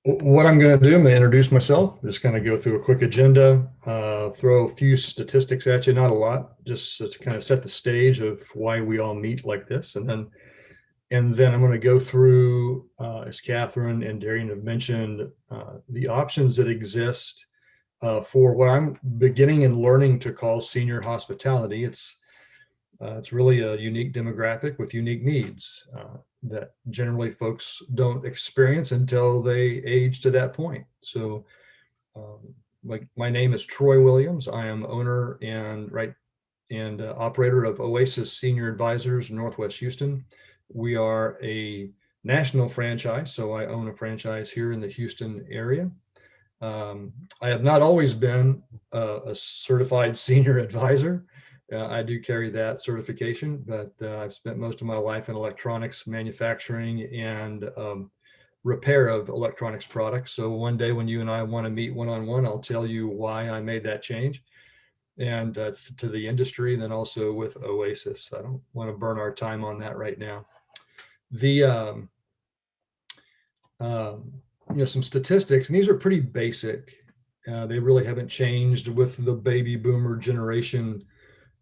What I'm going to do, I'm going to introduce myself, just kind of go through a quick agenda, throw a few statistics at you, not a lot, just to kind of set the stage of why we all meet like this. And then I'm going to go through, as Catherine and Darian have mentioned, the options that exist for what I'm beginning and learning to call senior hospitality. It's really a unique demographic with unique needs that generally folks don't experience until they age to that point. So my name is Troy Williams. I am owner and operator of Oasis Senior Advisors, Northwest Houston. We are a national franchise, so I own a franchise here in the Houston area. I have not always been a certified senior advisor. I do carry that certification, but I've spent most of my life in electronics manufacturing and repair of electronics products. So one day when you and I want to meet one-on-one, I'll tell you why I made that change and to the industry, and then also with Oasis. I don't want to burn our time on that right now. The some statistics, and these are pretty basic. They really haven't changed with the baby boomer generation,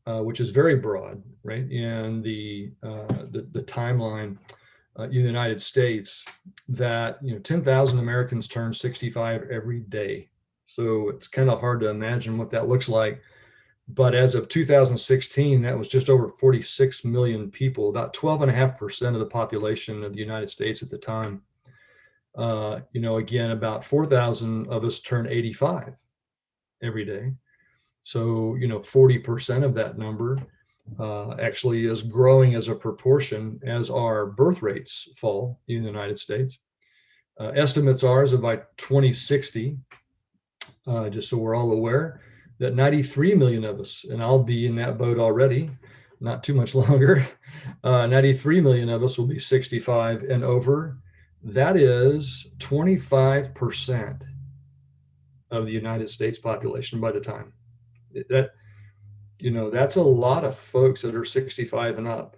which is very broad, right? And the timeline in the United States, that 10,000 Americans turn 65 every day. So it's kind of hard to imagine what that looks like. But as of 2016, that was just over 46 million people, about 12.5% of the population of the United States at the time. Again, about 4,000 of us turn 85 every day. So, 40% of that number actually is growing as a proportion as our birth rates fall in the United States. Estimates are that by 2060, just so we're all aware, that 93 million of us, and I'll be in that boat already, not too much longer, 93 million of us will be 65 and over. That is 25% of the United States population by the time. That's a lot of folks that are 65 and up.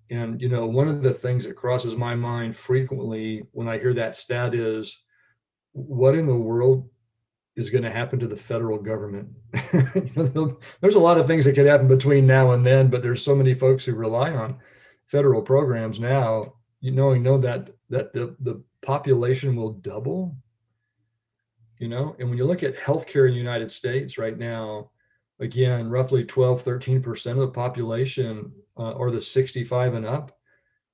And, one of the things that crosses my mind frequently when I hear that stat is, what in the world is going to happen to the federal government? There's a lot of things that could happen between now and then, but there's so many folks who rely on federal programs now, that the population will double, and when you look at healthcare in the United States right now, again, roughly 13% of the population are the 65 and up,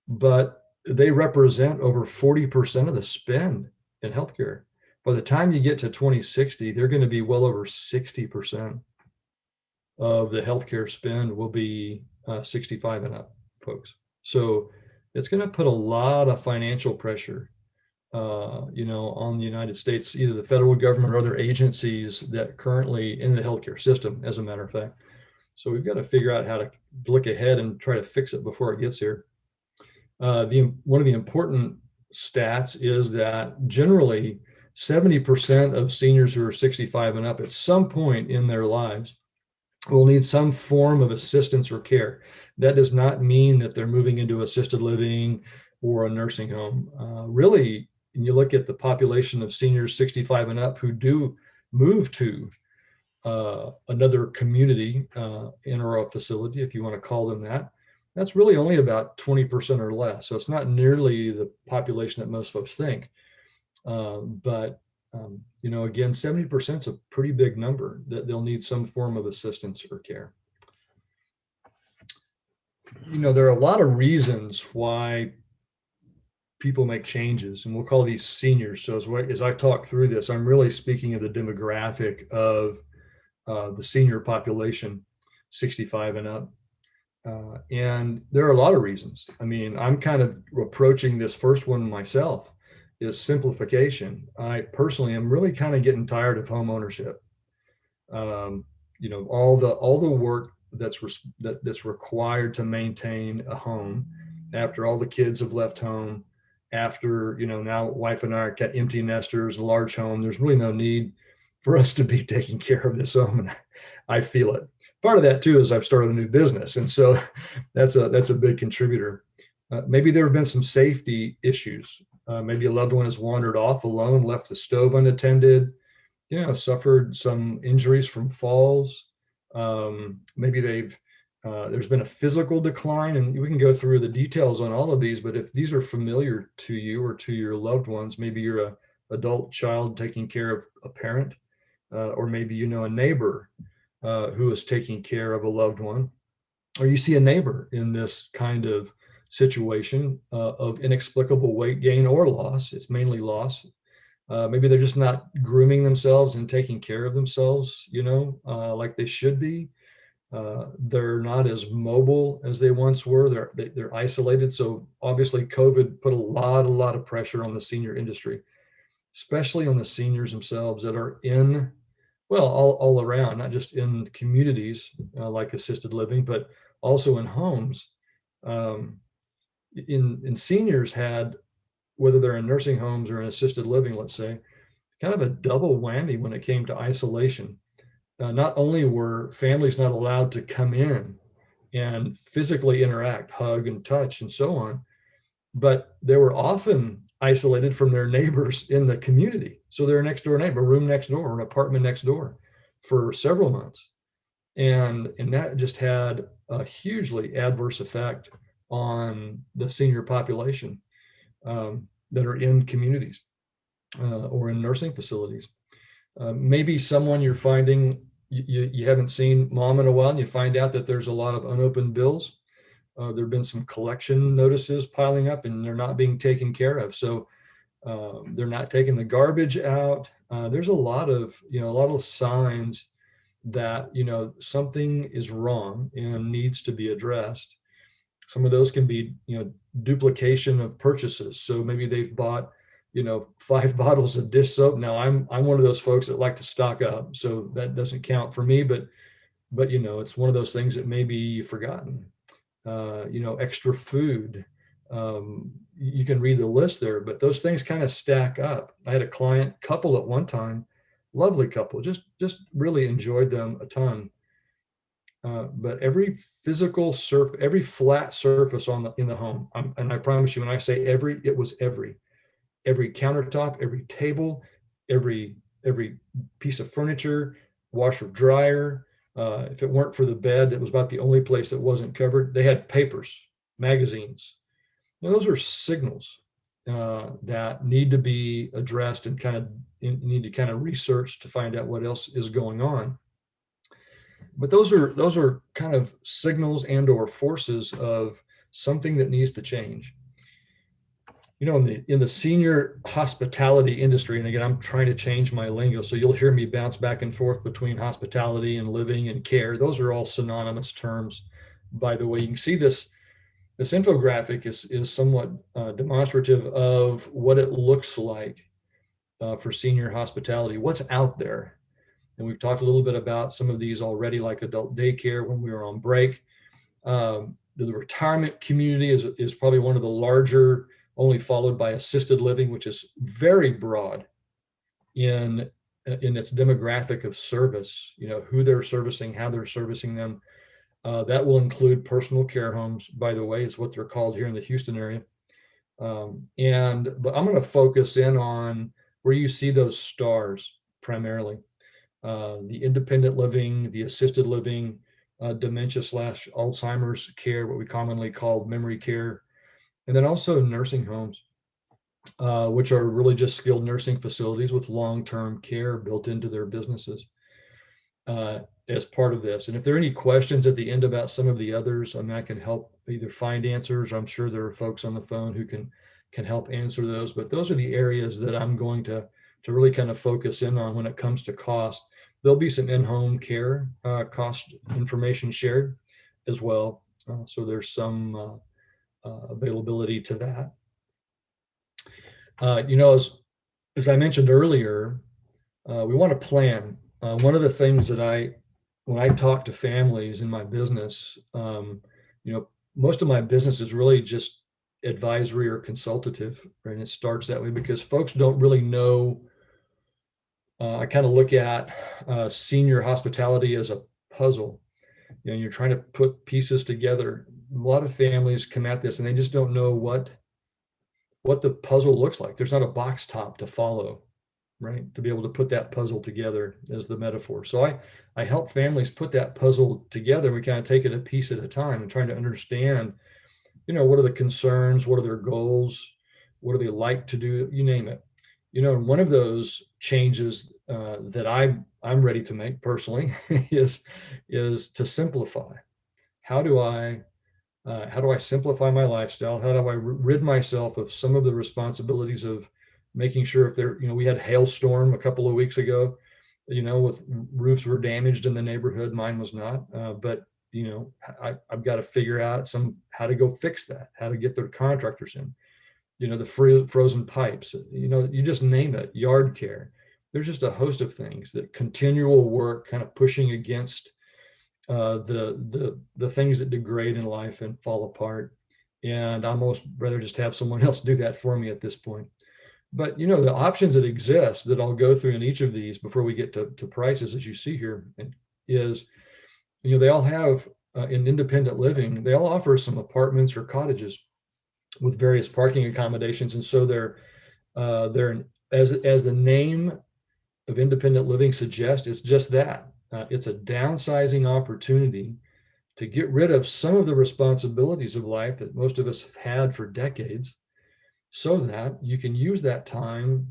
but they represent over 40% of the spend in healthcare. By the time you get to 2060, they're going to be well over 60% of the healthcare spend will be 65 and up folks. So it's going to put a lot of financial pressure, on the United States, either the federal government or other agencies that currently in the healthcare system, as a matter of fact. So we've got to figure out how to look ahead and try to fix it before it gets here. One of the important stats is that generally 70% of seniors who are 65 and up at some point in their lives will need some form of assistance or care. That does not mean that they're moving into assisted living or a nursing home. Really, when you look at the population of seniors 65 and up who do move to another community in or a facility, if you want to call them that, that's really only about 20% or less. So it's not nearly the population that most folks think. But again, 70% is a pretty big number that they'll need some form of assistance or care. There are a lot of reasons why people make changes, and we'll call these seniors. So as I talk through this, I'm really speaking of the demographic of the senior population, 65 and up. And there are a lot of reasons. I mean, I'm kind of approaching this first one myself, is simplification. I personally am really kind of getting tired of home ownership. All the work that's required to maintain a home after all the kids have left home, after, now wife and I are empty nesters, a large home, there's really no need for us to be taking care of this home. And I feel it. Part of that too is I've started a new business. And so that's a big contributor. Maybe there have been some safety issues. Maybe a loved one has wandered off alone, left the stove unattended, suffered some injuries from falls. Maybe there's been a physical decline, and we can go through the details on all of these, but if these are familiar to you or to your loved ones, maybe you're a adult child taking care of a parent, or maybe a neighbor who is taking care of a loved one, or you see a neighbor in this kind of situation of inexplicable weight gain or loss. It's mainly loss. Maybe they're just not grooming themselves and taking care of themselves, like they should be. They're not as mobile as they once were. They're isolated. So obviously, COVID put a lot of pressure on the senior industry, especially on the seniors themselves that are in, well, all around, not just in communities like assisted living, but also in homes. Um, in seniors had, whether they're in nursing homes or in assisted living, let's say, kind of a double whammy when it came to isolation. Not only were families not allowed to come in and physically interact, hug and touch and so on, but they were often isolated from their neighbors in the community. So they're a next door neighbor, a room next door, an apartment next door for several months. And that just had a hugely adverse effect on the senior population that are in communities or in nursing facilities. Maybe someone you're finding you haven't seen mom in a while, and you find out that there's a lot of unopened bills. There have been some collection notices piling up, and they're not being taken care of. So they're not taking the garbage out. There's a lot of signs that something is wrong and needs to be addressed. Some of those can be duplication of purchases. So maybe they've bought 5 bottles of dish soap. Now I'm one of those folks that like to stock up, so that doesn't count for me. But it's one of those things that maybe you've forgotten. Extra food. You can read the list there, but those things kind of stack up. I had a client couple at one time, lovely couple, just really enjoyed them a ton. But every every flat surface in the home, and I promise you, when I say every, it was every countertop, every table, every piece of furniture, washer, dryer. If it weren't for the bed, it was about the only place that wasn't covered. They had papers, magazines. Now, those are signals that need to be addressed and need to kind of research to find out what else is going on. But those are kind of signals and or forces of something that needs to change. In the senior hospitality industry, and again, I'm trying to change my lingo, so you'll hear me bounce back and forth between hospitality and living and care. Those are all synonymous terms, by the way. You can see this infographic is somewhat demonstrative of what it looks like for senior hospitality, what's out there. And we've talked a little bit about some of these already, like adult daycare when we were on break. The retirement community is probably one of the larger, only followed by assisted living, which is very broad in its demographic of service, who they're servicing, how they're servicing them. That will include personal care homes, by the way, is what they're called here in the Houston area. But I'm going to focus in on where you see those stars primarily. The independent living, the assisted living, dementia/Alzheimer's care, what we commonly call memory care, and then also nursing homes, which are really just skilled nursing facilities with long-term care built into their businesses as part of this. And if there are any questions at the end about some of the others, I can help either find answers. I'm sure there are folks on the phone who can help answer those. But those are the areas that I'm going to really kind of focus in on when it comes to cost. There'll be some in-home care cost information shared as well. So there's some availability to that. As I mentioned earlier, we want to plan. One of the things that when I talk to families in my business, most of my business is really just advisory or consultative, right? And it starts that way because folks don't really know. I kind of look at senior hospitality as a puzzle. You're trying to put pieces together. a lot of families come at this and they just don't know what the puzzle looks like. There's not a box top to follow, right? To be able to put that puzzle together as the metaphor. So I help families put that puzzle together. We kind of take it a piece at a time and trying to understand, what are the concerns, what are their goals, what do they like to do, you name it. One of those changes that I'm ready to make personally is to simplify. How do I simplify my lifestyle? How do I rid myself of some of the responsibilities of making sure if there, we had a hailstorm a couple of weeks ago, with roofs were damaged in the neighborhood, mine was not. But I've got to figure out how to go fix that, how to get the contractors in, the frozen pipes, you just name it, yard care. There's just a host of things that continual work kind of pushing against the things that degrade in life and fall apart. And I almost rather just have someone else do that for me at this point. But the options that exist that I'll go through in each of these before we get to prices, as you see here, is they all have in independent living, they all offer some apartments or cottages with various parking accommodations, and so they're as the name of independent living suggests, it's just that. It's a downsizing opportunity to get rid of some of the responsibilities of life that most of us have had for decades, so that you can use that time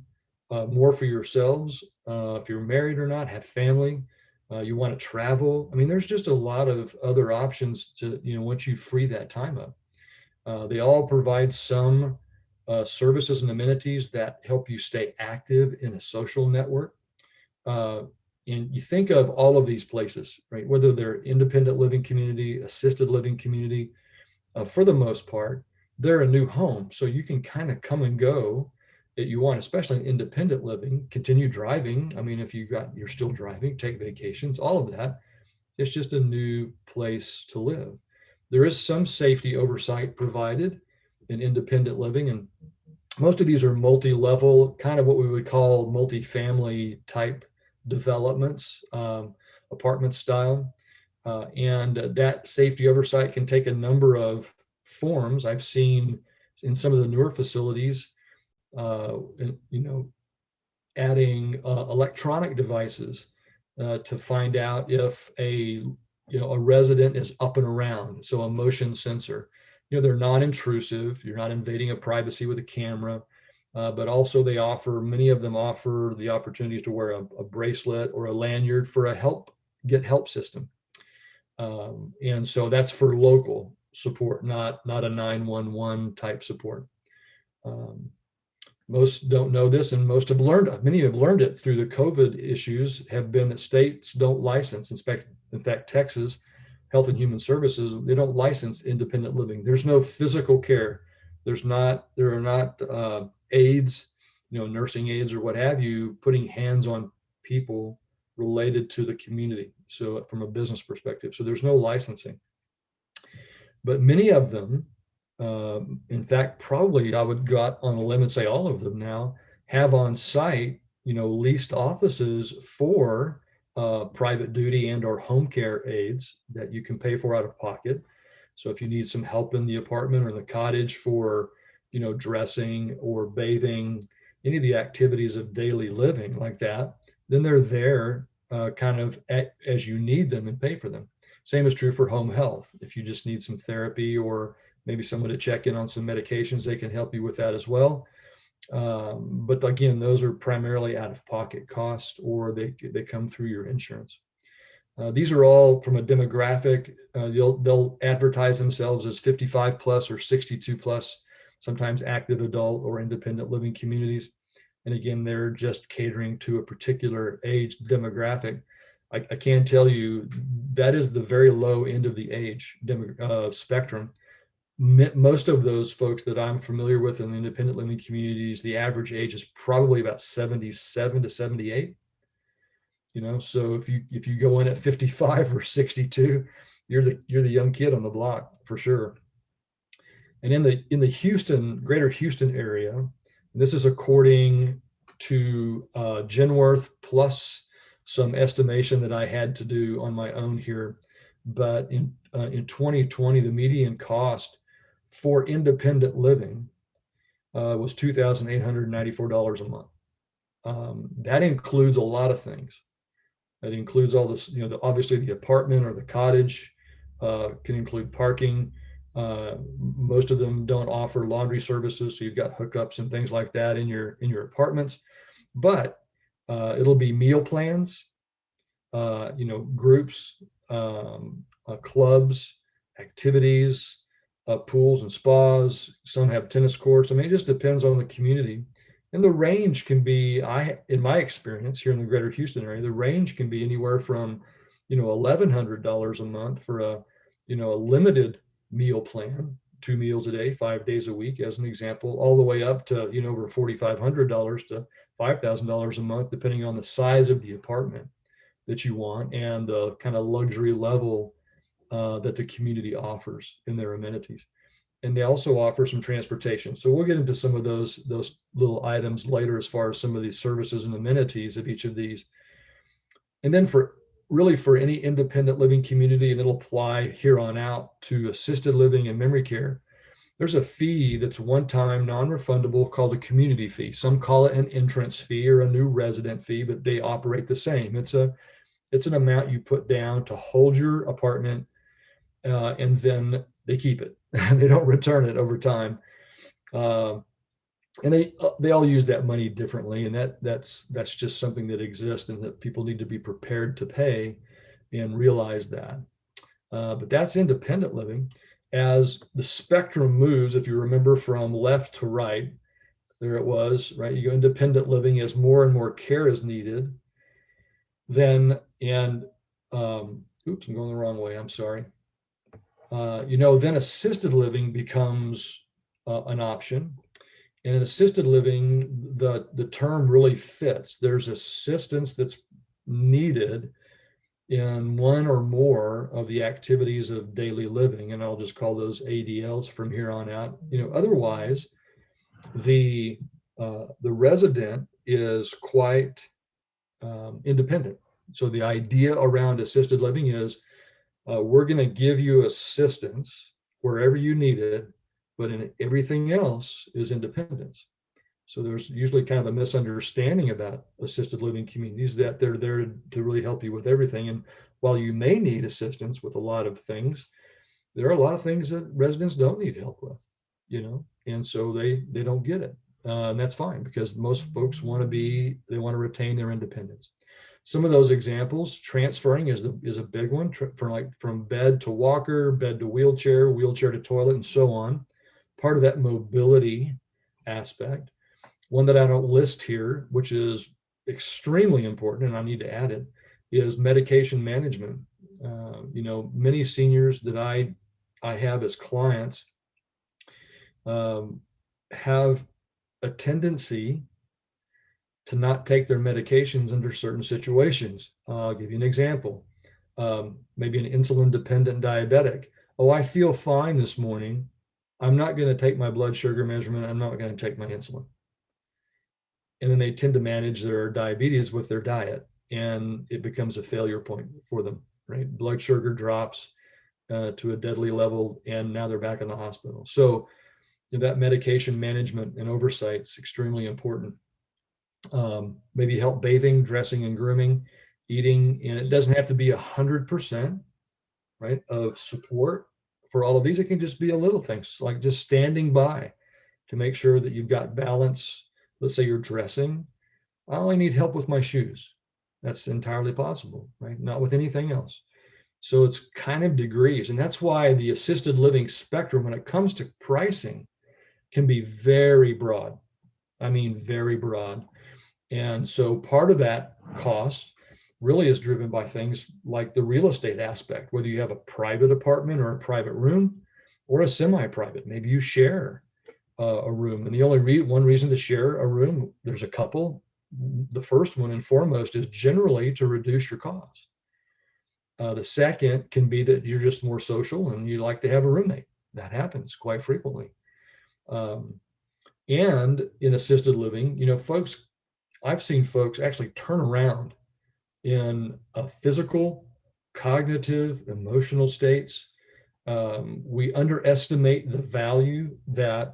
more for yourselves. If you're married or not, have family, you want to travel. I mean, there's just a lot of other options to, once you free that time up. They all provide some services and amenities that help you stay active in a social network. Uh, and you think of all of these places, right? Whether they're independent living community, assisted living community, for the most part, they're a new home. So you can kind of come and go that you want, especially in independent living, continue driving. I mean, if you're still driving, take vacations, all of that. It's just a new place to live. There is some safety oversight provided in independent living, and most of these are multi-level, kind of what we would call multi-family type developments, apartment style. And that safety oversight can take a number of forms. I've seen in some of the newer facilities, uh, you know, adding electronic devices to find out if a resident is up and around. So a motion sensor. They're non-intrusive. You're not invading a privacy with a camera. But also many of them offer the opportunity to wear a bracelet or a lanyard for get help system. And so that's for local support, not a 911 type support. Um, Most don't know this, and many have learned it through the COVID issues, have been that states don't license. In fact, Texas Health and Human Services, they don't license independent living. There's no physical care. There are not aides, nursing aides or what have you, putting hands on people related to the community. So from a business perspective, so there's no licensing. But many of them, in fact, probably I would go out on a limb and say all of them now have on site, leased offices for private duty and or home care aides that you can pay for out of pocket. So if you need some help in the apartment or the cottage for, dressing or bathing, any of the activities of daily living like that, then they're there kind of as you need them and pay for them. Same is true for home health. If you just need some therapy or maybe someone to check in on some medications, they can help you with that as well. But again, those are primarily out of pocket costs, or they come through your insurance. These are all from a demographic. They'll advertise themselves as 55 plus or 62 plus, sometimes active adult or independent living communities. And again, they're just catering to a particular age demographic. I can tell you that is the very low end of the age spectrum. Most of those folks that I'm familiar with in the independent living communities, the average age is probably about 77 to 78. So if you go in at 55 or 62, you're the young kid on the block for sure. And in the greater Houston area, and this is according to Genworth plus some estimation that I had to do on my own here, but in 2020, the median cost for independent living was $2,894 a month. That includes a lot of things. That includes all this, obviously the apartment or the cottage, can include parking. Most of them don't offer laundry services, so you've got hookups and things like that in your apartments. But it'll be meal plans, groups, clubs, activities, pools and spas. Some have tennis courts. I mean, it just depends on the community. And the range can be, in my experience here in the greater Houston area, the range can be anywhere from, $1,100 a month for a limited meal plan, 2 meals a day, 5 days a week, as an example, all the way up to, over $4,500 to $5,000 a month, depending on the size of the apartment that you want and the kind of luxury level that the community offers in their amenities. And they also offer some transportation. So we'll get into some of those little items later as far as some of these services and amenities of each of these. And then for any independent living community, and it'll apply here on out to assisted living and memory care, there's a fee that's one-time, non-refundable, called a community fee. Some call it an entrance fee or a new resident fee, but they operate the same. It's an amount you put down to hold your apartment, and then they keep it. They don't return it over time. And they all use that money differently, and that's just something that exists and that people need to be prepared to pay and realize that. But that's independent living. As the spectrum moves, if you remember from left to right, there it was, right? You go independent living as more and more care is needed. Then, and oops, I'm going the wrong way. I'm sorry. Then assisted living becomes an option. And in assisted living, the term really fits. There's assistance that's needed in one or more of the activities of daily living, and I'll just call those ADLs from here on out. Otherwise, the resident is quite independent. So the idea around assisted living is we're going to give you assistance wherever you need it, but in everything else is independence. So there's usually kind of a misunderstanding about assisted living communities, that they're there to really help you with everything. And while you may need assistance with a lot of things, there are a lot of things that residents don't need help with, and so they don't get it. And that's fine, because most folks want to retain their independence. Some of those examples, transferring is a big one, from bed to walker, bed to wheelchair, wheelchair to toilet, and so on. Part of that mobility aspect. One that I don't list here, which is extremely important, and I need to add it, is medication management. Many seniors that I have as clients have a tendency to not take their medications under certain situations. I'll give you an example. Maybe an insulin dependent diabetic. Oh, I feel fine this morning. I'm not going to take my blood sugar measurement. I'm not going to take my insulin. And then they tend to manage their diabetes with their diet, and it becomes a failure point for them, right? Blood sugar drops to a deadly level, and now they're back in the hospital. So that medication management and oversight is extremely important. Maybe help bathing, dressing and grooming, eating, and it doesn't have to be 100%, right, of support for all of these. It can just be a little things, like just standing by to make sure that you've got balance. Let's say you're dressing. I only need help with my shoes. That's entirely possible, right? Not with anything else. So it's kind of degrees. And that's why the assisted living spectrum, when it comes to pricing, can be very broad. I mean, very broad. And so part of that cost really is driven by things like the real estate aspect, whether you have a private apartment or a private room or a semi-private. Maybe you share a room. And the only one reason to share a room, there's a couple. The first one and foremost is generally to reduce your cost. The second can be that you're just more social and you like to have a roommate. That happens quite frequently. And in assisted living, I've seen folks actually turn around in a physical cognitive, emotional states. We underestimate the value that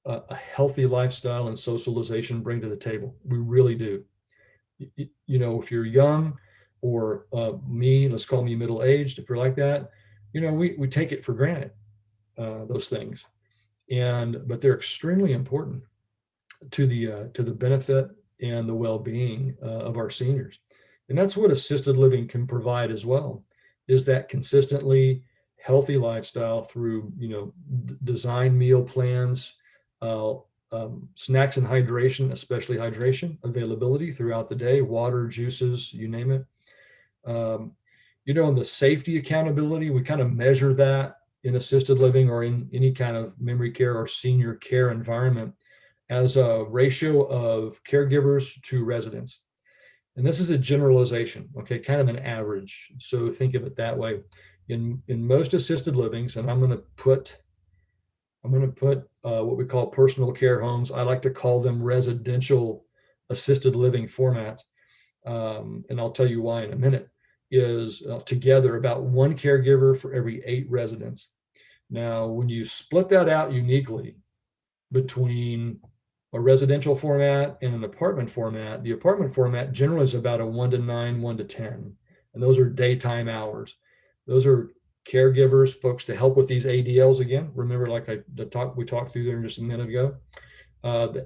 a healthy lifestyle and socialization bring to the table. We really do. If you're young or me, let's call me middle-aged, if you're like that, we take it for granted, those things. But they're extremely important to the benefit and the well-being of our seniors. And that's what assisted living can provide as well, is that consistently healthy lifestyle through, design meal plans, uh, snacks and hydration, especially hydration availability throughout the day, water, juices, you name it. Um, and the safety accountability, we kind of measure that in assisted living or in any kind of memory care or senior care environment as a ratio of caregivers to residents. And this is a generalization, okay, kind of an average. So think of it that way. In most assisted livings, and I'm going to put what we call personal care homes. I like to call them residential assisted living formats, and I'll tell you why in a minute. Is together about one caregiver for every 8 residents. Now, when you split that out uniquely between a residential format and an apartment format, the apartment format generally is about a 1 to 9, 1 to 10. And those are daytime hours. Those are caregivers, folks to help with these ADLs again. Remember, like we talked through there just a minute ago.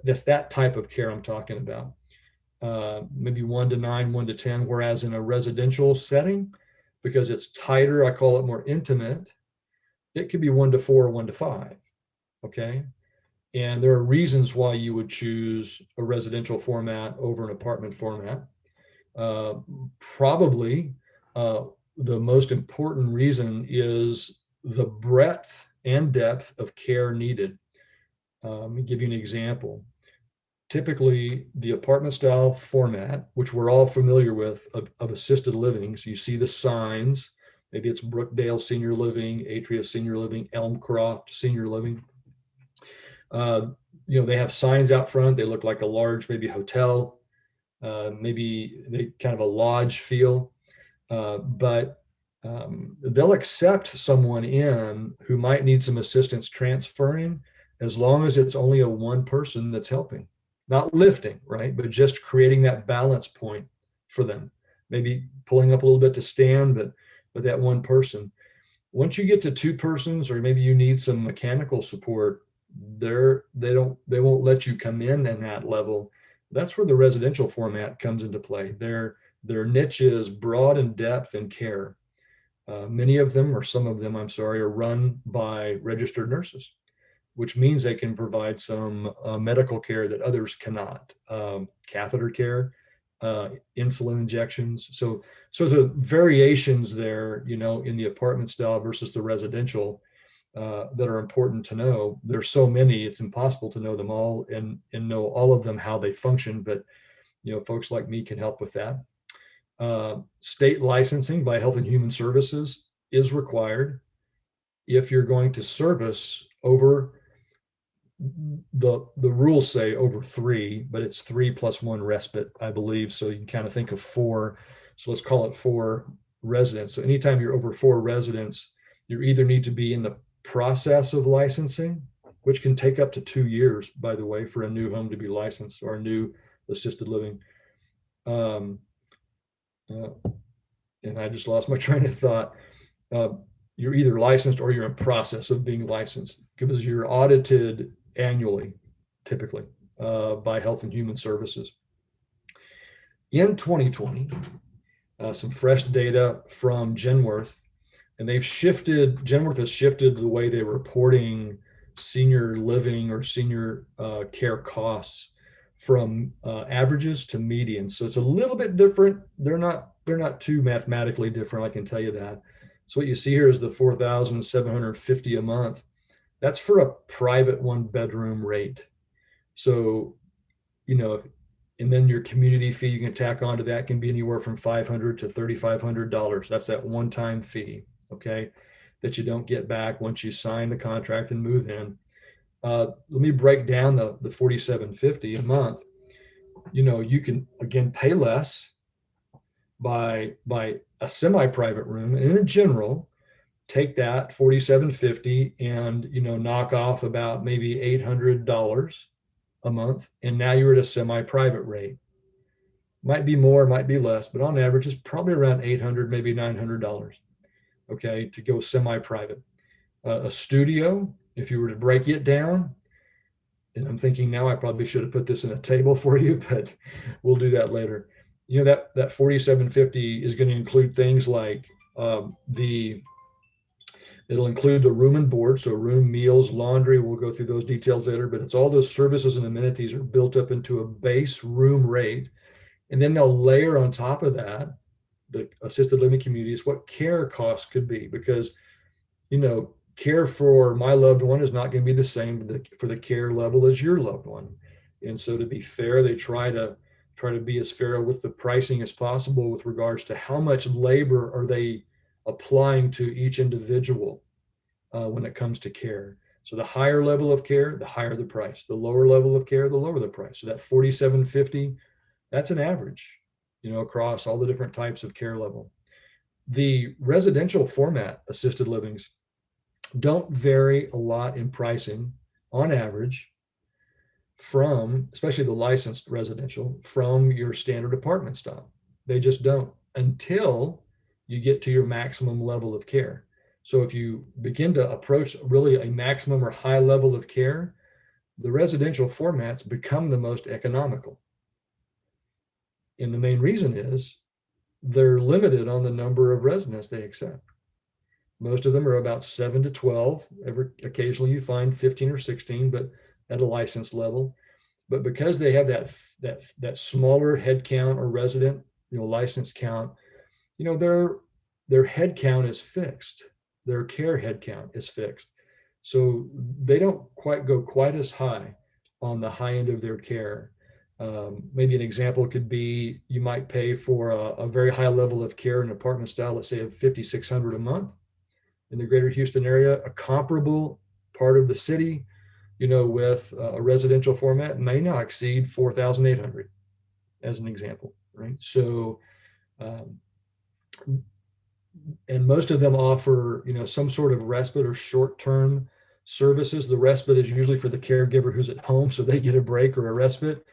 That's that type of care I'm talking about. Maybe 1 to 9, 1 to 10, whereas in a residential setting, because it's tighter, I call it more intimate, it could be 1 to 4 or 1 to 5. Okay. And there are reasons why you would choose a residential format over an apartment format. Probably the most important reason is the breadth and depth of care needed. Let me give you an example. Typically, the apartment style format, which we're all familiar with of assisted living, so you see the signs, maybe it's Brookdale Senior Living, Atria Senior Living, Elmcroft Senior Living. They have signs out front. They look like a large, maybe hotel, maybe they kind of a lodge feel, but they'll accept someone in who might need some assistance transferring, as long as it's only a one person that's helping, not lifting, right? But just creating that balance point for them, maybe pulling up a little bit to stand, but that one person. Once you get to 2 persons, or maybe you need some mechanical support, they won't let you come in that level. That's where the residential format comes into play. Their niche is broad in depth and care. Many of them, or some of them, I'm sorry, are run by registered nurses, which means they can provide some medical care that others cannot. Catheter care, insulin injections. So the variations there, in the apartment style versus the residential, that are important to know. There's so many, it's impossible to know them all and know all of them, how they function. But folks like me can help with that. State licensing by Health and Human Services is required if you're going to service over, the rules say over 3, but it's 3 plus 1 respite, I believe. So you can kind of think of 4. So let's call it 4 residents. So anytime you're over 4 residents, you either need to be in the process of licensing, which can take up to 2 years, by the way, for a new home to be licensed, or a new assisted living. And I just lost my train of thought. You're either licensed or you're in process of being licensed, because you're audited annually, typically, by Health and Human Services. In 2020, some fresh data from Genworth, and Genworth has shifted the way they're reporting senior living or senior care costs from averages to medians. So it's a little bit different. They're not too mathematically different, I can tell you that. So what you see here is the $4,750 a month. That's for a private 1-bedroom rate. So, and then your community fee you can tack onto that can be anywhere from $500 to $3,500. That's that one-time fee, okay, that you don't get back once you sign the contract and move in. Let me break down the $4,750 a month. You can again pay less by a semi-private room, and in general, take that 4750 and knock off about maybe $800 a month, and now you're at a semi-private rate. Might be more, might be less, but on average, it's probably around 800, maybe $900. Okay, to go semi-private. A studio, if you were to break it down, and I'm thinking now I probably should have put this in a table for you, but we'll do that later. That 4750 is going to include things like the it'll include the room and board, so room, meals, laundry. We'll go through those details later, but it's all those services and amenities are built up into a base room rate, and then they'll layer on top of that the assisted living communities what care costs could be, because care for my loved one is not going to be the same for the care level as your loved one. And so to be fair, they try to be as fair with the pricing as possible with regards to how much labor are they applying to each individual when it comes to care. So the higher level of care, the higher the price. The lower level of care, the lower the price. So that 4750, that's an average, across all the different types of care level. The residential format assisted livings don't vary a lot in pricing on average from, especially the licensed residential, from your standard apartment style. They just don't until you get to your maximum level of care. So if you begin to approach really a maximum or high level of care, the residential formats become the most economical. And the main reason is they're limited on the number of residents they accept. Most of them are about 7 to 12. Occasionally you find 15 or 16, but at a licensed level. But because they have that smaller head count or resident, license count, their head count is fixed. Their care head count is fixed. So they don't quite go quite as high on the high end of their care. Maybe an example could be you might pay for a very high level of care in apartment style, let's say of $5,600 a month in the greater Houston area. A comparable part of the city, with a residential format may not exceed 4,800 as an example, right? So, and most of them offer, some sort of respite or short-term services. The respite is usually for the caregiver who's at home, so they get a break or a respite.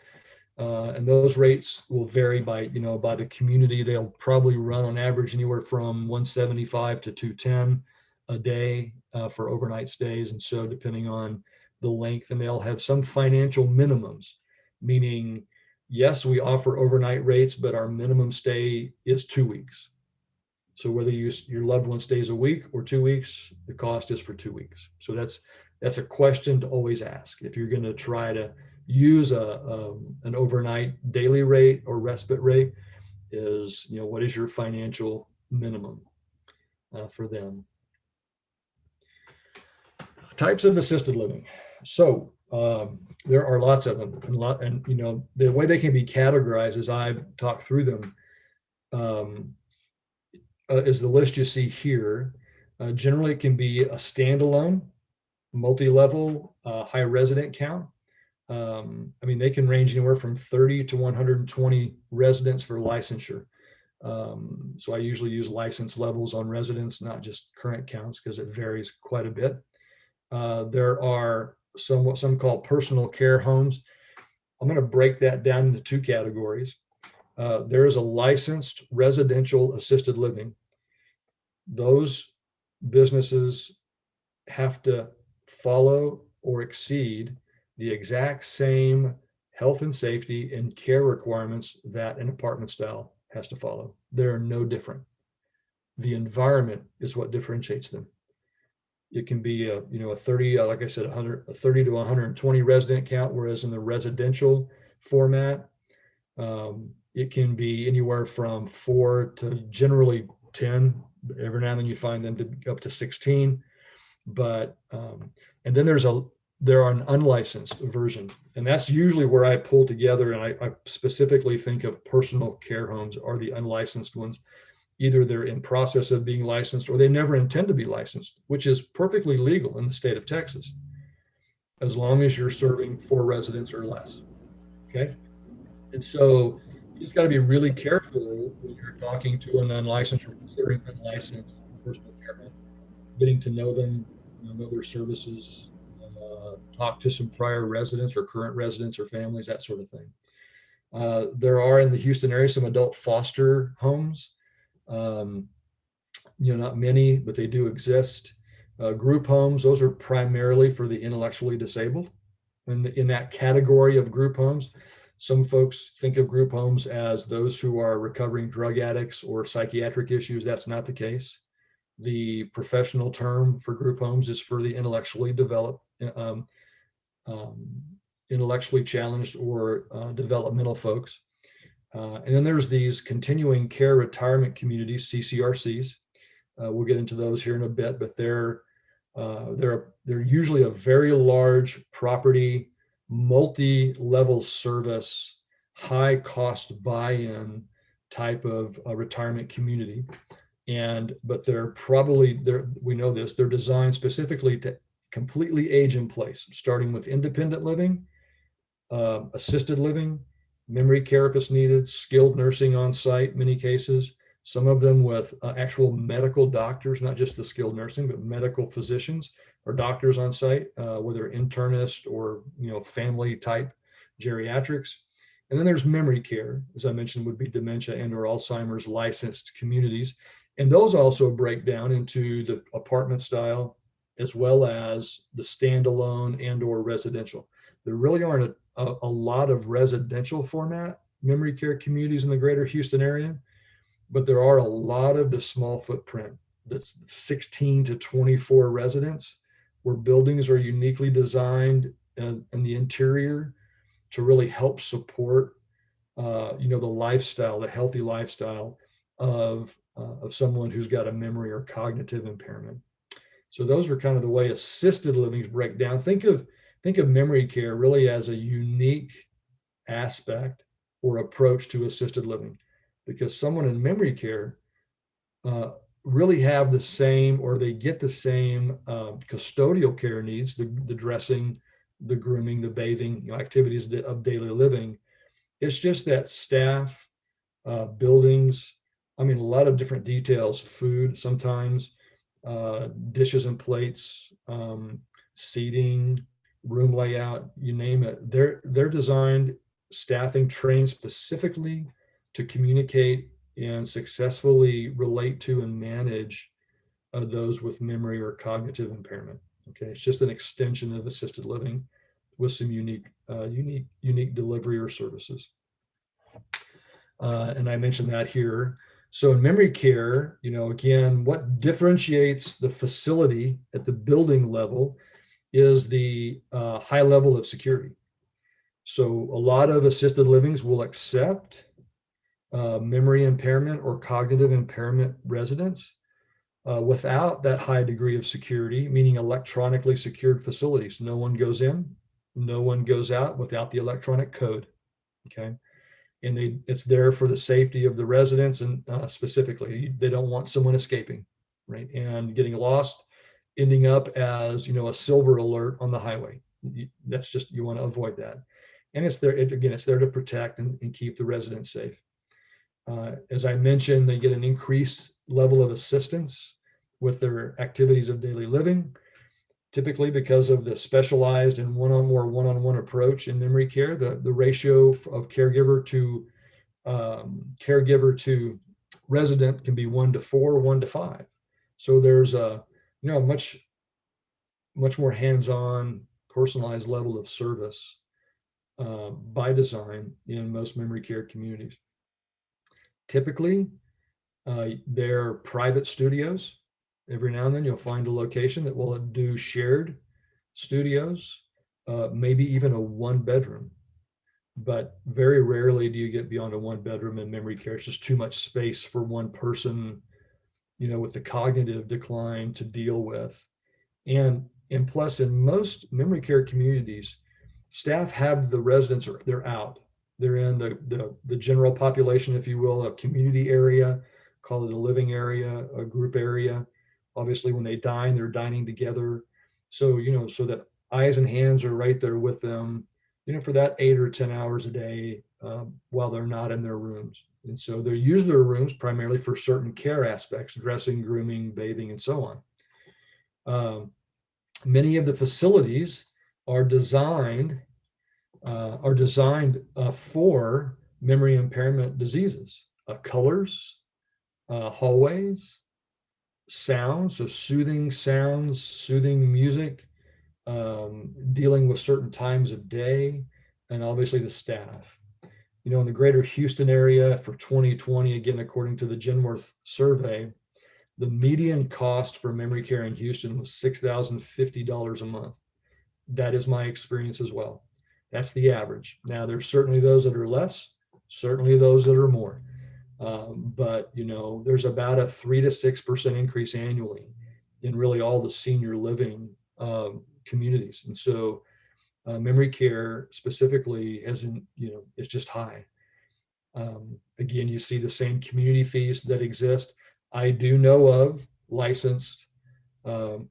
And those rates will vary by the community. They'll probably run on average anywhere from 175 to 210 a day for overnight stays. And so depending on the length, and they'll have some financial minimums, meaning, yes, we offer overnight rates, but our minimum stay is 2 weeks. So whether your loved one stays a week or 2 weeks, the cost is for 2 weeks. So that's a question to always ask if you're going to try to use an overnight daily rate or respite rate. Is what is your financial minimum for them? Types of assisted living. So there are lots of them, and the way they can be categorized as I've talked through them is the list you see here. Generally, it can be a standalone, multi-level, high resident count. They can range anywhere from 30 to 120 residents for licensure. So I usually use license levels on residents, not just current counts, because it varies quite a bit. There are some called personal care homes. I'm going to break that down into two categories. There is a licensed residential assisted living. Those businesses have to follow or exceed the exact same health and safety and care requirements that an apartment style has to follow. They're no different. The environment is what differentiates them. It can be a 30, like I said, a 30 to 120 resident count, whereas in the residential format, it can be anywhere from 4 to generally 10. Every now and then you find them to up to 16. But and then there are an unlicensed version, and that's usually where I pull together, and I specifically think of personal care homes are the unlicensed ones. Either they're in process of being licensed or they never intend to be licensed, which is perfectly legal in the state of Texas, as long as you're serving 4 residents or less. Okay. And so you just got to be really careful careful when you're talking to an unlicensed or considering unlicensed personal care home, getting to know them, know their services, talk to some prior residents or current residents or families, that sort of thing. There are in the Houston area some adult foster homes. Um, not many, but they do exist. Group homes, those are primarily for the intellectually disabled. And in that category of group homes, some folks think of group homes as those who are recovering drug addicts or psychiatric issues. That's not the case. The professional term for group homes is for the intellectually developed, um, intellectually challenged or developmental folks. And then there's these continuing care retirement communities, CCRCs. We'll get into those here in a bit, but they're usually a very large property, multi-level service, high cost buy-in type of retirement community. But we know this, they're designed specifically to completely age in place, starting with independent living, assisted living, memory care if it's needed, skilled nursing on site, many cases, some of them with actual medical doctors, not just the skilled nursing, but medical physicians or doctors on site, whether internist or family type geriatrics. And then there's memory care, as I mentioned, would be dementia and or Alzheimer's licensed communities. And those also break down into the apartment style as well as the standalone and or residential. There really aren't a lot of residential format memory care communities in the greater Houston area, but there are a lot of the small footprint that's 16 to 24 residents where buildings are uniquely designed in the interior to really help support the lifestyle, the healthy lifestyle of someone who's got a memory or cognitive impairment. So those are kind of the way assisted livings break down. Think of memory care really as a unique aspect or approach to assisted living, because someone in memory care really have the same, or they get the same custodial care needs, the dressing, the grooming, the bathing, activities of daily living. It's just that staff, buildings, a lot of different details, food sometimes, dishes and plates, seating, room layout, you name it. They're designed, staffing trained specifically to communicate and successfully relate to and manage those with memory or cognitive impairment. Okay, it's just an extension of assisted living with some unique delivery or services. And I mentioned that here. So in memory care, again, what differentiates the facility at the building level is the high level of security. So a lot of assisted livings will accept memory impairment or cognitive impairment residents without that high degree of security, meaning electronically secured facilities. No one goes in, no one goes out without the electronic code. Okay. And it's there for the safety of the residents, and specifically, they don't want someone escaping, right, and getting lost, ending up as a silver alert on the highway. That's just, you want to avoid that. And it's there again. It's there to protect and keep the residents safe. As I mentioned, they get an increased level of assistance with their activities of daily living, typically because of the specialized and one-on-one approach in memory care. The ratio of caregiver to resident can be 1-4, 1-5. So there's a much more hands-on, personalized level of service by design in most memory care communities. Typically, they're private studios. Every now and then you'll find a location that will do shared studios, maybe even a 1-bedroom. But very rarely do you get beyond a 1-bedroom in memory care. It's just too much space for one person, with the cognitive decline to deal with. And plus, in most memory care communities, staff have the residents, they're out. They're in the general population, if you will, a community area, call it a living area, a group area. Obviously, when they dine, they're dining together. So, so that eyes and hands are right there with them, for that 8 or 10 hours a day while they're not in their rooms. And so they use their rooms primarily for certain care aspects, dressing, grooming, bathing, and so on. Many of the facilities are designed for memory impairment diseases, colors, hallways, sounds, so soothing sounds, soothing music, dealing with certain times of day, and obviously the staff. In the greater Houston area for 2020, again, according to the Genworth survey, the median cost for memory care in Houston was $6,050 a month. That is my experience as well. That's the average. Now, there's certainly those that are less, certainly those that are more. But there's about a 3 to 6% increase annually in really all the senior living communities. And so memory care specifically it's just high. Again, you see the same community fees that exist. I do know of licensed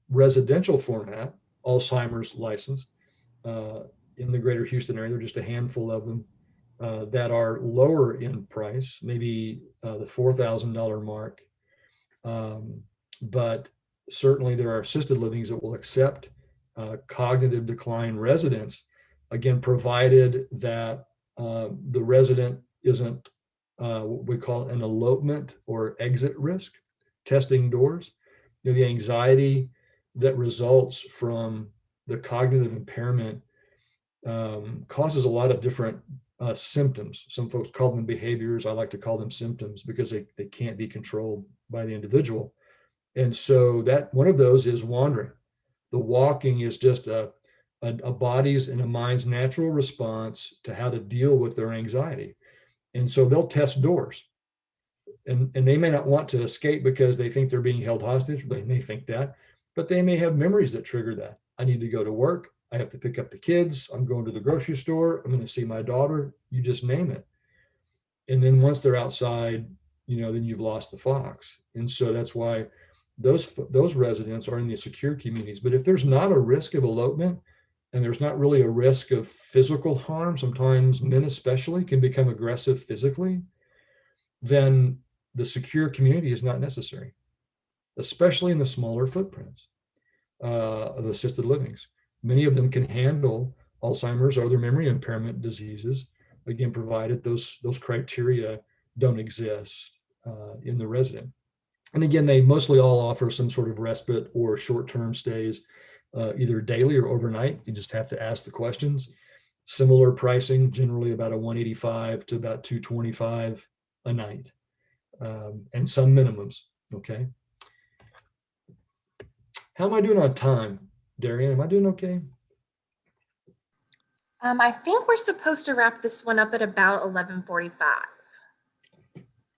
residential format, Alzheimer's licensed in the greater Houston area. There are just a handful of them that are lower in price, maybe the $4,000 mark. But certainly there are assisted livings that will accept cognitive decline residents, again, provided that the resident isn't what we call an elopement or exit risk, testing doors. The anxiety that results from the cognitive impairment causes a lot of different symptoms. Some folks call them behaviors. I like to call them symptoms because they can't be controlled by the individual. And so that one of those is wandering. The walking is just a body's and a mind's natural response to how to deal with their anxiety. And so they'll test doors. And they may not want to escape because they think they're being held hostage. They may think that, but they may have memories that trigger that. I need to go to work. I have to pick up the kids. I'm going to the grocery store. I'm going to see my daughter. You just name it. And then once they're outside, then you've lost the fox. And so that's why those residents are in the secure communities. But if there's not a risk of elopement and there's not really a risk of physical harm, sometimes men especially can become aggressive physically, then the secure community is not necessary, especially in the smaller footprints of assisted livings. Many of them can handle Alzheimer's or other memory impairment diseases, again, provided those criteria don't exist in the resident. And again, they mostly all offer some sort of respite or short-term stays, either daily or overnight. You just have to ask the questions. Similar pricing, generally about a $185 to about $225 a night, and some minimums. Okay. How am I doing on time, Darian? Am I doing okay? I think we're supposed to wrap this one up at about 11:45.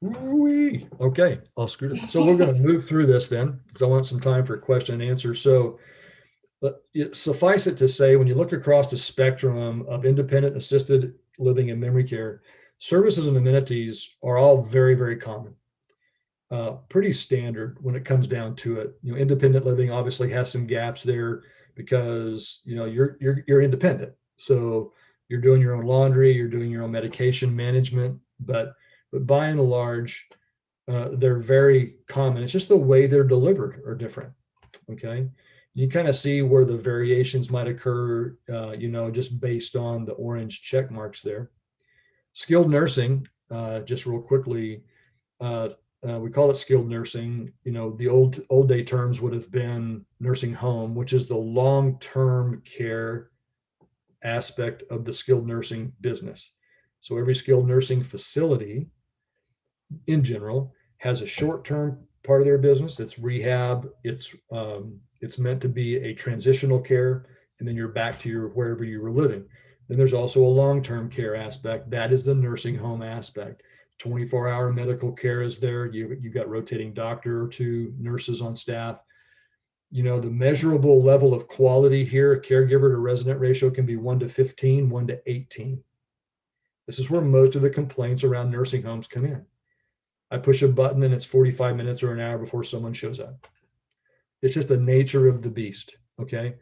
Woo-wee. Okay, I'll screw it. So we're going to move through this then, because I want some time for question and answer. So suffice it to say, when you look across the spectrum of independent, assisted living, and memory care, services and amenities are all very, very common. Pretty standard when it comes down to it. Independent living obviously has some gaps there because you're independent. So you're doing your own laundry, you're doing your own medication management, but by and large, they're very common. It's just the way they're delivered are different. Okay. You kind of see where the variations might occur, just based on the orange check marks there. Skilled nursing, just real quickly, we call it skilled nursing. The old day terms would have been nursing home, which is the long-term care aspect of the skilled nursing business. So every skilled nursing facility in general has a short-term part of their business. It's rehab. It's meant to be a transitional care, and then you're back to wherever you were living. Then there's also a long-term care aspect. That is the nursing home aspect. 24-hour medical care is there. You've got rotating doctor or two, nurses on staff. The measurable level of quality here, a caregiver to resident ratio can be 1 to 15, 1 to 18. This is where most of the complaints around nursing homes come in. I push a button and it's 45 minutes or an hour before someone shows up. It's just the nature of the beast. Okay.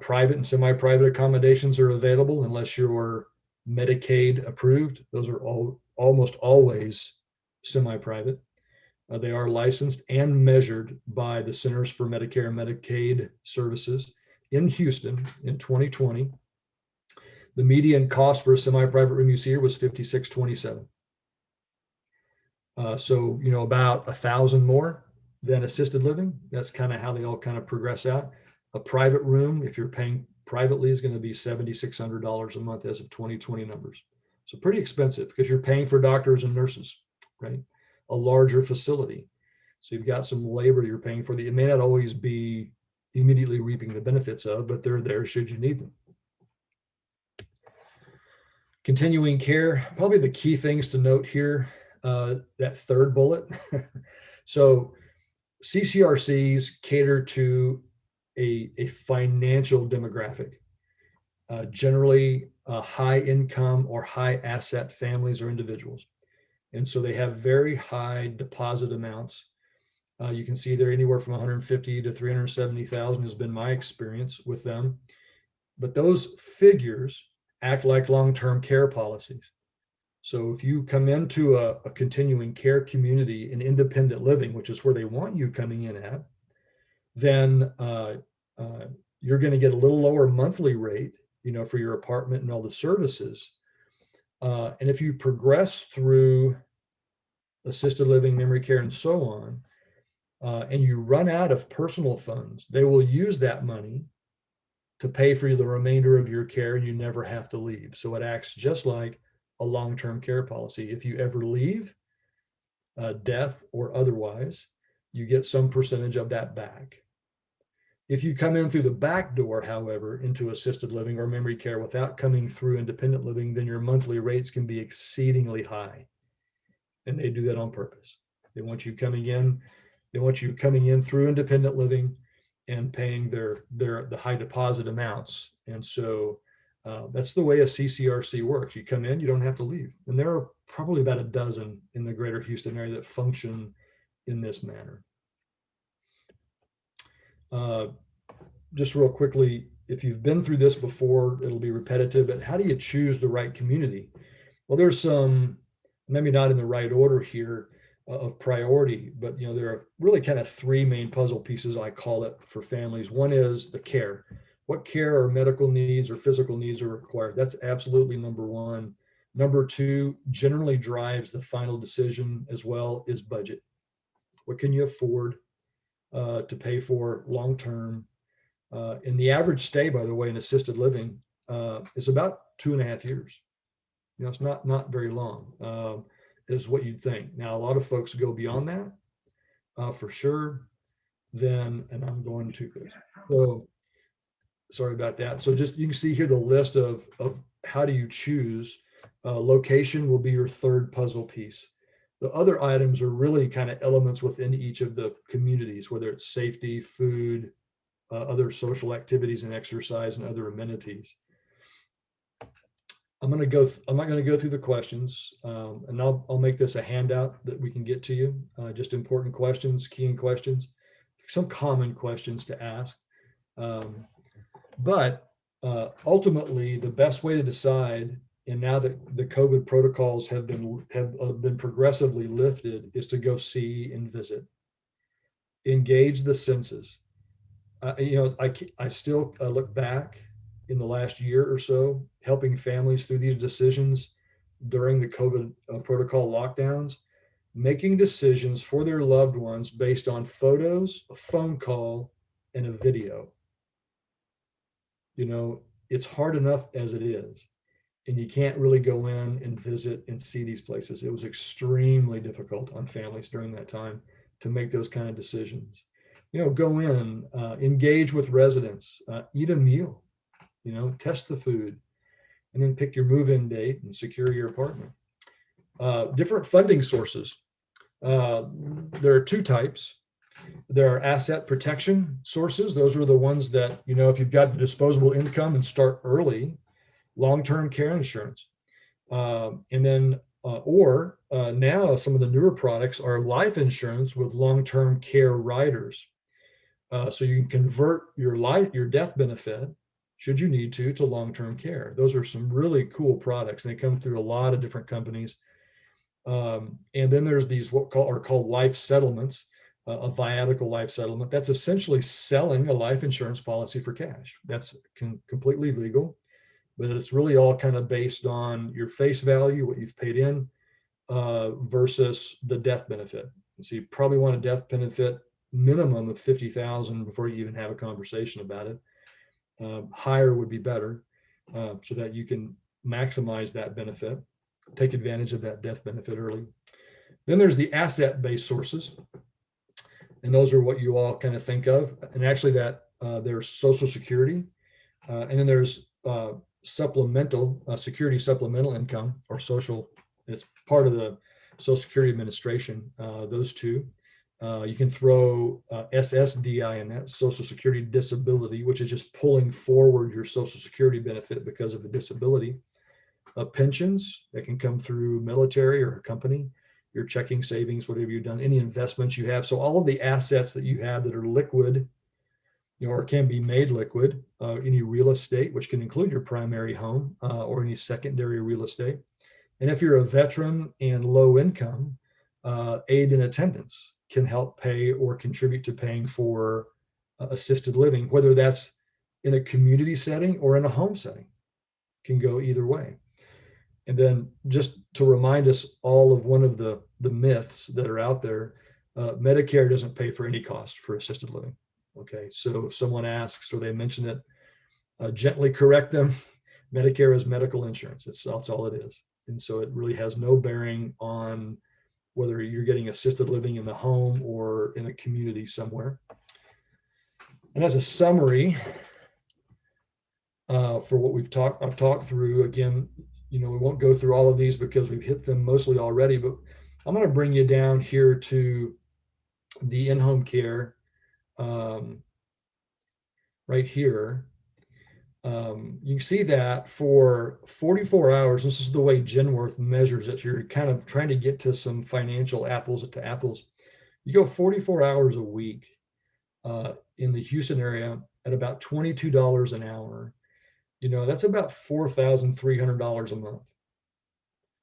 Private and semi-private accommodations are available unless you're Medicaid approved. Those are almost always semi-private. They are licensed and measured by the Centers for Medicare and Medicaid Services in Houston in 2020. The median cost for a semi-private room use here was $56.27. So, about 1,000 more than assisted living. That's kind of how they all kind of progress out. A private room, if you're paying privately, is going to be $7,600 a month as of 2020 numbers. So pretty expensive because you're paying for doctors and nurses, right? A larger facility. So you've got some labor you're paying for that you may not always be immediately reaping the benefits of, but they're there should you need them. Continuing care, probably the key things to note here, that third bullet. So CCRCs cater to a financial demographic, generally high income or high asset families or individuals. And so they have very high deposit amounts. You can see they're anywhere from 150 to 370,000 has been my experience with them. But those figures act like long-term care policies. So if you come into a continuing care community in independent living, which is where they want you coming in at, then you're going to get a little lower monthly rate, for your apartment and all the services. And if you progress through assisted living, memory care, and so on, and you run out of personal funds, they will use that money to pay for the remainder of your care, and you never have to leave. So it acts just like a long-term care policy. If you ever leave, death or otherwise, you get some percentage of that back. If you come in through the back door, however, into assisted living or memory care without coming through independent living, then your monthly rates can be exceedingly high. And they do that on purpose. They want you coming in through independent living and paying the high deposit amounts. And so that's the way a CCRC works. You come in, you don't have to leave. And there are probably about a dozen in the greater Houston area that function in this manner. Just real quickly, if you've been through this before, it'll be repetitive, but how do you choose the right community? Well, there's some, maybe not in the right order here of priority, but there are really kind of three main puzzle pieces, I call it, for families. One is the care. What care or medical needs or physical needs are required? That's absolutely number one. Number two, generally drives the final decision as well, is budget. What can you afford to pay for long-term? And the average stay, by the way, in assisted living is about 2.5 years. It's not very long, is what you'd think. Now, a lot of folks go beyond that, for sure. And I'm going to this. So sorry about that. So just, you can see here the list of how do you choose. Location will be your third puzzle piece. The other items are really kind of elements within each of the communities, whether it's safety, food, other social activities and exercise, and other amenities. I'm not going to go through the questions, and I'll make this a handout that we can get to you. Just important questions, keying questions, some common questions to ask. But ultimately, the best way to decide, and now that the COVID protocols have been progressively lifted, is to go see and visit, engage the senses. I still look back in the last year or so, helping families through these decisions during the COVID protocol lockdowns, making decisions for their loved ones based on photos, a phone call, and a video. It's hard enough as it is, and you can't really go in and visit and see these places. It was extremely difficult on families during that time to make those kind of decisions. Go in, engage with residents, eat a meal, test the food, and then pick your move-in date and secure your apartment. Different funding sources. There are two types. There are asset protection sources. Those are the ones that, if you've got the disposable income and start early, long-term care insurance. And then, now some of the newer products are life insurance with long-term care riders. So you can convert your death benefit should you need to long-term care. Those are some really cool products, and they come through a lot of different companies. And then there's these are called life settlements, a viatical life settlement. That's essentially selling a life insurance policy for cash. That's completely legal, but it's really all kind of based on your face value, what you've paid in, versus the death benefit. So you probably want a death benefit minimum of 50,000 before you even have a conversation about it. Higher would be better, so that you can maximize that benefit, take advantage of that death benefit early. Then there's the asset-based sources, and those are what you all kind of think of. And actually, that there's Social Security, and then there's supplemental security supplemental income, or social. It's part of the Social Security Administration. Those two. You can throw SSDI in that, Social Security Disability, which is just pulling forward your Social Security benefit because of a disability. Pensions that can come through military or a company, your checking, savings, whatever you've done, any investments you have. So all of the assets that you have that are liquid, or can be made liquid, any real estate, which can include your primary home, or any secondary real estate. And if you're a veteran and low income, aid in attendance can help pay or contribute to paying for assisted living, whether that's in a community setting or in a home setting. Can go either way. And then, just to remind us all of one of the myths that are out there, Medicare doesn't pay for any cost for assisted living. Okay, so if someone asks or they mention it, gently correct them. Medicare is medical insurance. That's all it is. And so it really has no bearing on whether you're getting assisted living in the home or in a community somewhere. And as a summary for what I've talked through, again, we won't go through all of these because we've hit them mostly already, but I'm going to bring you down here to the in-home care right here. You can see that for 44 hours, this is the way Genworth measures it. You're kind of trying to get to some financial apples to apples. You go 44 hours a week in the Houston area at about $22 an hour. That's about $4,300 a month.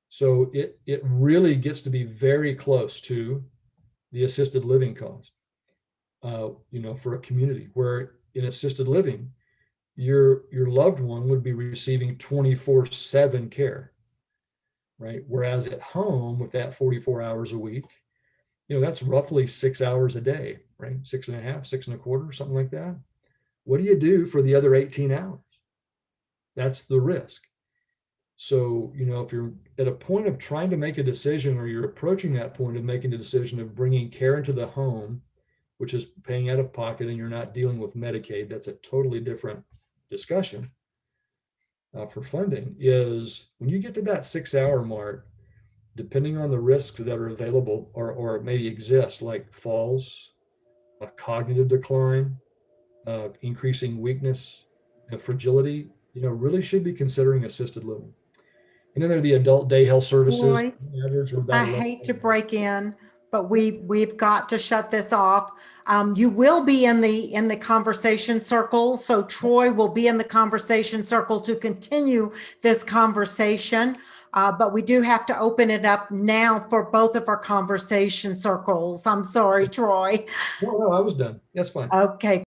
So it really gets to be very close to the assisted living cost, for a community where in assisted living, your loved one would be receiving 24/7 care, right? Whereas at home, with that 44 hours a week, that's roughly 6 hours a day, right? 6.5, 6.25, something like that. What do you do for the other 18 hours? That's the risk. So, if you're at a point of trying to make a decision, or you're approaching that point of making a decision of bringing care into the home, which is paying out of pocket, and you're not dealing with Medicaid, that's a totally different discussion for funding. Is when you get to that 6-hour mark, depending on the risks that are available or maybe exist, like falls, a cognitive decline, increasing weakness, fragility, really should be considering assisted living. And then there are the adult day health services. Roy, Average are about I 11. hate to break in, but we've got to shut this off. You will be in the conversation circle, so Troy will be in the conversation circle to continue this conversation. But we do have to open it up now for both of our conversation circles. I'm sorry, Troy. No, I was done. That's fine. Okay.